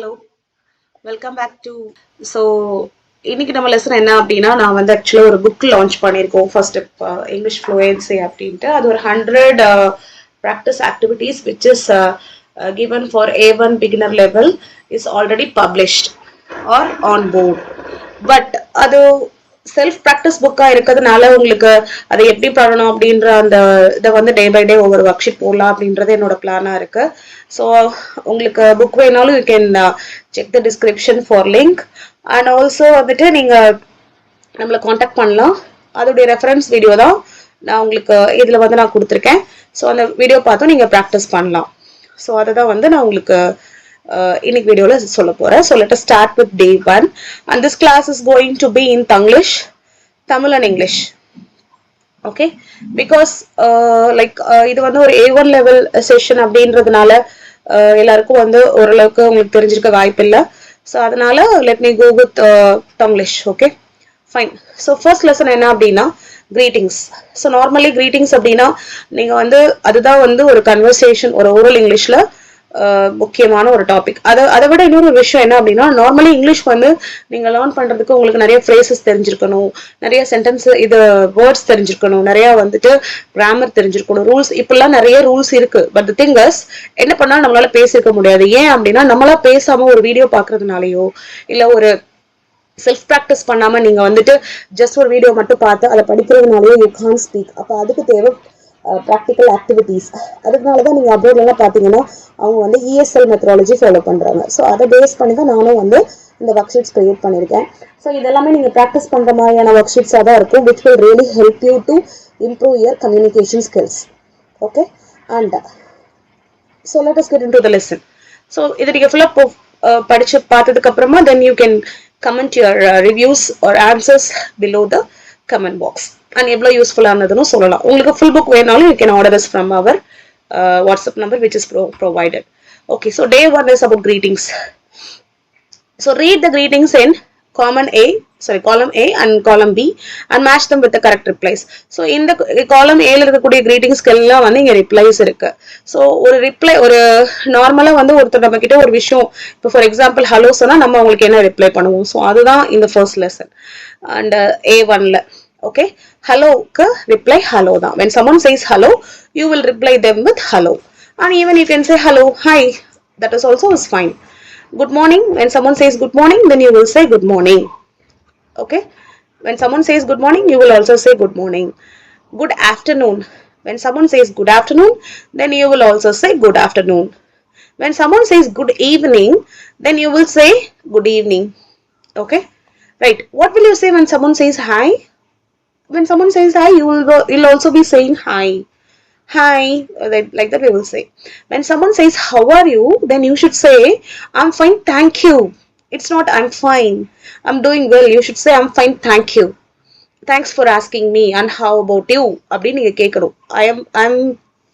Hello, welcome back to so இன்னைக்கு நம்ம lesson என்ன அப்படின்னா நான் வந்து ஆக்சுவலா ஒரு புக் லான்ச் பண்ணியிருக்கோம் ஃபர்ஸ்ட் இங்கிலீஷ் ஃப்ளூயன்சி அப்படின்ட்டு அது ஒரு 100 practice activities which is given for A1 beginner level is already published or on board but அது செல்ஃப் ப்ராக்டிஸ் புக்கா இருக்கிறதுனால உங்களுக்கு அதை எப்படி பண்ணணும் அப்படின்ற அந்த இதை வந்து டே பை டே ஒவ்வொரு ஒர்க் ஷீட் போடலாம் அப்படின்றது என்னோட பிளானா இருக்கு. ஸோ உங்களுக்கு புக் வேணாலும் you can check the description for link and also வந்துட்டு நீங்க நம்மளை காண்டாக்ட் பண்ணலாம். அதோடைய ரெஃபரன்ஸ் வீடியோ தான் நான் உங்களுக்கு இதுல வந்து நான் கொடுத்துருக்கேன். ஸோ அந்த வீடியோ பார்த்தும் நீங்க ப்ராக்டிஸ் பண்ணலாம். ஸோ அதை தான் வந்து நான் உங்களுக்கு இன்னைக்கு வீடியோல சொல்ல போறேன். So let us start with day 1 and this class is going to be in Tanglish, Tamil and English. Okay, because இது வந்து ஒரு A1 level session அப்படின்றதுனால எல்லாருக்கும் வந்து ஓரளவுக்கு உங்களுக்கு தெரிஞ்சிருக்க வாய்ப்பு இல்லை. ஸோ அதனால let me go with Tanglish. Okay, fine. So first lesson என்ன அப்படின்னா greetings. So normally greetings அப்படின்னா நீங்க வந்து அதுதான் வந்து ஒரு கன்வர்சேஷன் ஒரு ஓரல் இங்கிலீஷ்ல முக்கியமான ஒரு டாபிக். அதை விட இன்னொரு விஷயம் என்ன அப்படின்னா நார்மலி இங்கிலீஷ் வந்து நீங்க லேர்ன் பண்றதுக்கு உங்களுக்கு நிறைய ஃப்ரேசஸ் தெரிஞ்சிருக்கணும், நிறைய சென்டென்ஸ் இது வேர்ட்ஸ் தெரிஞ்சிருக்கணும், நிறைய வந்துட்டு கிராமர் தெரிஞ்சிருக்கணும், ரூல்ஸ் இப்பெல்லாம் நிறைய ரூல்ஸ் இருக்கு. பட் தி திங் இஸ் என்ன பண்ணாலும் நம்மளால பேசிருக்க முடியாது. ஏன் அப்படின்னா நம்மளா பேசாம ஒரு வீடியோ பாக்குறதுனாலயோ இல்ல ஒரு செல்ஃப் ப்ராக்டிஸ் பண்ணாம நீங்க வந்துட்டு ஜஸ்ட் ஒரு வீடியோ மட்டும் பார்த்து அதை படிக்கிறதுனாலயோ யூ கான் ஸ்பீக். அப்ப அதுக்கு தேவை ப்ராக்டிக்கல் ஆக்டிவிட்டீஸ். அதுக்குனாலதான் நீங்க அப்ரோட்லாம் பாத்தீங்கன்னா அவங்க வந்து ESL மெத்தடாலஜி ஃபாலோ பண்றாங்க. ஸோ அதை பேஸ் பண்ணி தான் நானும் வந்து இந்த ஒர்க் ஷீட்ஸ் கிரியேட் பண்ணிருக்கேன். ஸோ இதெல்லாமே நீங்க ப்ராக்டிஸ் பண்ற மாதிரியான ஒர்க் ஷீட்ஸா தான் இருக்கும் which will really help you to improve your communication skills. Okay, and so let us get into the lesson. So இதை நீங்க ஃபுல்லா படிச்சு பார்த்ததுக்கு அப்புறமா then you can comment your reviews or answers below the comment box. And எவ்வளவு யூஸ்ஃபுல்லானதுன்னு சொல்லலாம். உங்களுக்கு full book வேணாலும் you can order this from our WhatsApp number which is provided. Okay, so day 1 is about greetings. So read the greetings in column A and column B and match them with the correct replies. So இந்த column A ல இருக்கக்கூடிய greetingsக்கு எல்லாம் வந்து இங்க replies இருக்கு. So ஒரு reply ஒரு நார்மலா வந்து ஒருத்தர் நம்ம கிட்ட ஒரு விஷயம் இப்போ ஃபார் எக்ஸாம்பிள் ஹலோ சொன்னா நம்ம அவங்களுக்கு என்ன ரிப்ளை பண்ணுவோம். ஸோ அதுதான் இந்த ஃபர்ஸ்ட் லெசன் அண்ட் A1 ல. Okay, hello-க்கு reply hello தான். When someone says hello, you will reply them with hello. And even you can say hello, hi, that is also is fine. Good morning, when someone says good morning, then you will say good morning. Okay, when someone says good morning, you will also say good morning. Good afternoon, when someone says good afternoon, then you will also say good afternoon. When someone says good evening, then you will say good evening. Okay, right. What will you say when someone says hi? When someone says hi, you'll also be saying hi. Hi, like that we will say. When someone says how are you, then you should say I'm fine, thank you. It's not I'm fine, I'm doing well. You should say I'm fine, thank you. Thanks for asking me and how about you? அப்படி நீங்க கேட்கணும். I'm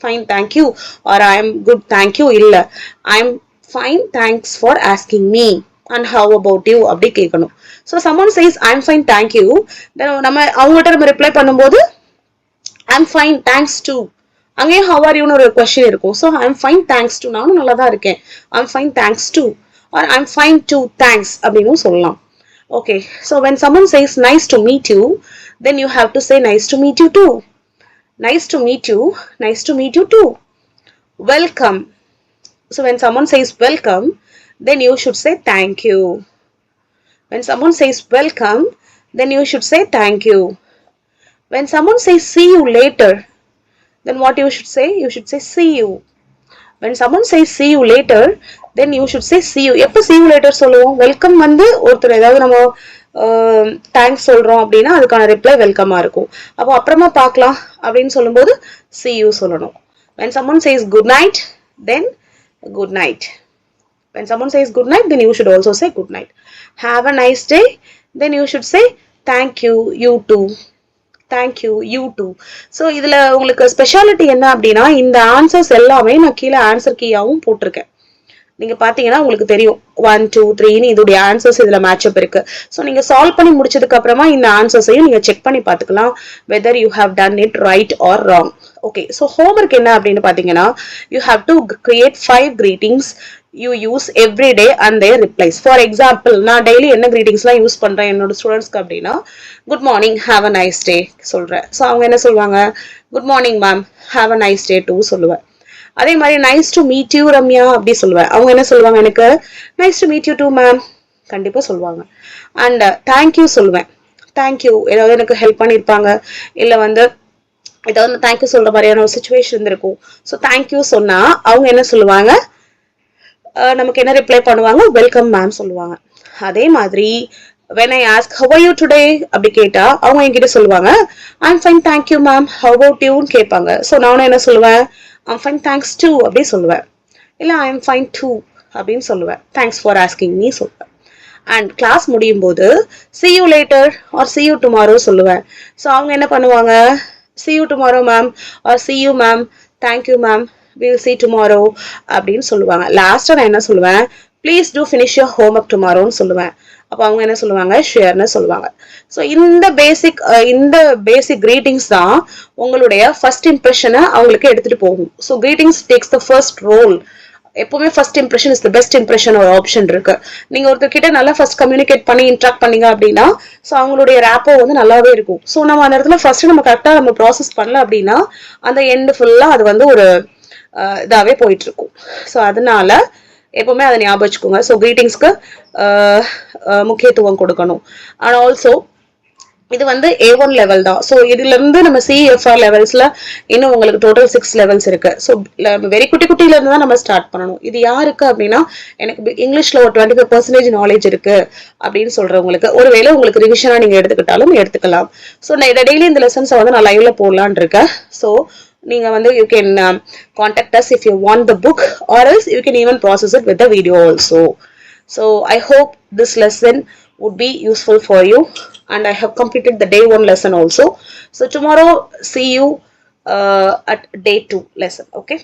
fine, thank you or I'm good, thank you இல்ல. I'm fine, thanks for asking me and how about you அப்படி கேட்கணும். So someone says I'm fine, thank you, then நம்ம அவங்கள்ட்ட நம்ம reply பண்ணும்போது I'm fine, thanks to அங்கே how are you னு ஒரு क्वेश्चन இருக்கும். So I'm fine, thanks to நானும் நல்லா தான் இருக்கேன். I'm fine, thanks to or I'm fine to thanks அப்படின்னு சொல்லலாம். Okay, so when someone says nice to meet you, then you have to say nice to meet you too. Nice to meet you, nice to meet you too. Welcome. So when someone says welcome, then you should say thank you. When someone says welcome, then you should say thank you. When someone says see you later, then what you should say? You should say see you. When someone says see you later, then you should say see you. எப்போ see you later சொல்லுவோம்? Welcome வந்து ஒருத்தர் ஏதாவது நம்ம thanks சொல்றோம் அப்படின்னா அதுக்கான reply வெல்கமா இருக்கும். அப்போ அப்புறமா பார்க்கலாம் அப்படின்னு சொல்லும்போது see you சொல்லணும். When someone says good night, then good night. When someone says good night, then you should also say good night. Have a nice day, then you should say thank you, you too. Thank you, you too. So இதுல உங்களுக்கு speciality என்ன அப்படின்னா இந்த answers எல்லாமே நான் கீழே answer கீயாவும் போட்டிருக்கேன். நீங்க பாத்தீங்கன்னா உங்களுக்கு தெரியும் 1 2 3 இதோடைய ஆன்சர்ஸ் இதுல மேட்சப் இருக்கு. ஸோ நீங்க சால்வ் பண்ணி முடிச்சதுக்கு அப்புறமா இந்த ஆன்சர்ஸையும் நீங்க செக் பண்ணி பாத்துக்கலாம் whether you have done it right or wrong. Okay, so homework என்ன அப்படின்னு பாத்தீங்கன்னா you have to create 5 greetings you use every day and their replies. For example, நான் daily என்ன greetingsலாம் யூஸ் பண்றேன் என்னோட ஸ்டூடெண்ட்ஸ்க்கு அப்படின்னா good morning have a nice day சொல்றேன். ஸோ அவங்க என்ன சொல்லுவாங்க, good morning ma'am have a nice day too சொல்லுவேன். அதே மாதிரி nice to meet you Ramya அப்படி சொல்லுவேன். அவங்க என்ன சொல்லுவாங்க, எனக்கு nice to meet you too ma'am கண்டிப்பா சொல்லுவாங்க. அண்ட் தேங்க்யூ சொல்லுவேன். தேங்க்யூ ஏதாவது எனக்கு ஹெல்ப் பண்ணியிருப்பாங்க, இல்லை வந்து ஏதாவது தேங்க்யூ சொல்ற மாதிரியான ஒரு சுச்சுவேஷன் இருந்திருக்கும். ஸோ தேங்க்யூ சொன்னா அவங்க என்ன சொல்லுவாங்க, நமக்கு என்ன ரிப்ளை பண்ணுவாங்க, வெல்கம் மேம் சொல்லுவாங்க. அதே மாதிரி when I ask how are you today அப்படி கேட்டா அவங்க என்கிட்ட சொல்லுவாங்க I'm fine thank you ma'am how about you ன்னு கேட்பாங்க. ஸோ நானும் என்ன சொல்லுவேன், I'm fine thanks too அப்படி சொல்லுவேன். இல்ல I'm fine too அப்படின்னு சொல்லுவேன். Thanks for asking me சொல்லுவேன். அண்ட் கிளாஸ் முடியும் போது see you later or see you tomorrow சொல்லுவேன். ஸோ அவங்க என்ன பண்ணுவாங்க, see you tomorrow ma'am or see you ma'am thank you ma'am we'll see tomorrow அப்படின்னு சொல்லுவாங்க. லாஸ்டா நான் என்ன சொல்லுவேன், please to finish your homework டுமாரோன்னு சொல்லுவேன். அப்போ அவங்க என்ன சொல்லுவாங்க, ஷேர்னு சொல்லுவாங்க. ஸோ இந்த பேசிக் கிரீட்டிங்ஸ் தான் உங்களுடைய ஃபர்ஸ்ட் இம்ப்ரெஷனை அவங்களுக்கு எடுத்துட்டு போகும். So greetings takes the first role. எப்பவுமே first impression is the best impression ஒரு ஆப்ஷன் இருக்கு. நீங்க ஒருத்தர் கிட்ட நல்லா ஃபர்ஸ்ட் கம்யூனிகேட் பண்ணி இன்ட்ராக்ட் பண்ணீங்க அப்படின்னா ஸோ அவங்களுடைய ரேப்போ வந்து நல்லாவே இருக்கும். ஸோ நம்ம அந்த இடத்துல ஃபர்ஸ்ட் நம்ம கரெக்டா நம்ம ப்ராசஸ் பண்ணல அப்படின்னா அந்த எண்டு ஃபுல்லா அது வந்து ஒரு இதாவே போயிட்டு இருக்கும். ஸோ அதனால எப்பவுமே அதை ஞாபகம் வச்சுக்கோங்க. ஸோ கிரீட்டிங்ஸ்க்கு முக்கியத்துவம் கொடுக்கணும். அண்ட் ஆல்சோ இது வந்து A1 லெவல் தான். ஸோ இதுல இருந்து நம்ம CFR லெவல்ஸ்ல இன்னும் உங்களுக்கு டோட்டல் 6 லெவல்ஸ் இருக்கு. ஸோ வெரி குட்டில இருந்து தான் நம்ம ஸ்டார்ட் பண்ணணும். இது யாருக்கு அப்படின்னா எனக்கு இங்கிலீஷ்ல ஒரு 25% நாலேஜ் இருக்கு அப்படின்னு சொல்றவங்களுக்கு, ஒருவேளை உங்களுக்கு ரிவிஷனா நீங்க எடுத்துக்கிட்டாலும் எடுத்துக்கலாம். ஸோ நான் டெய்லி இந்த லெசன்ஸை வந்து நான் லைவ்ல போடலான் இருக்கேன். ஸோ நீங்க வந்து you can contact us if you want the book or else you can even process it with the video also. So I hope this lesson would be useful for you and I have completed the day 1 lesson also. So tomorrow see you at day 2 lesson. Okay.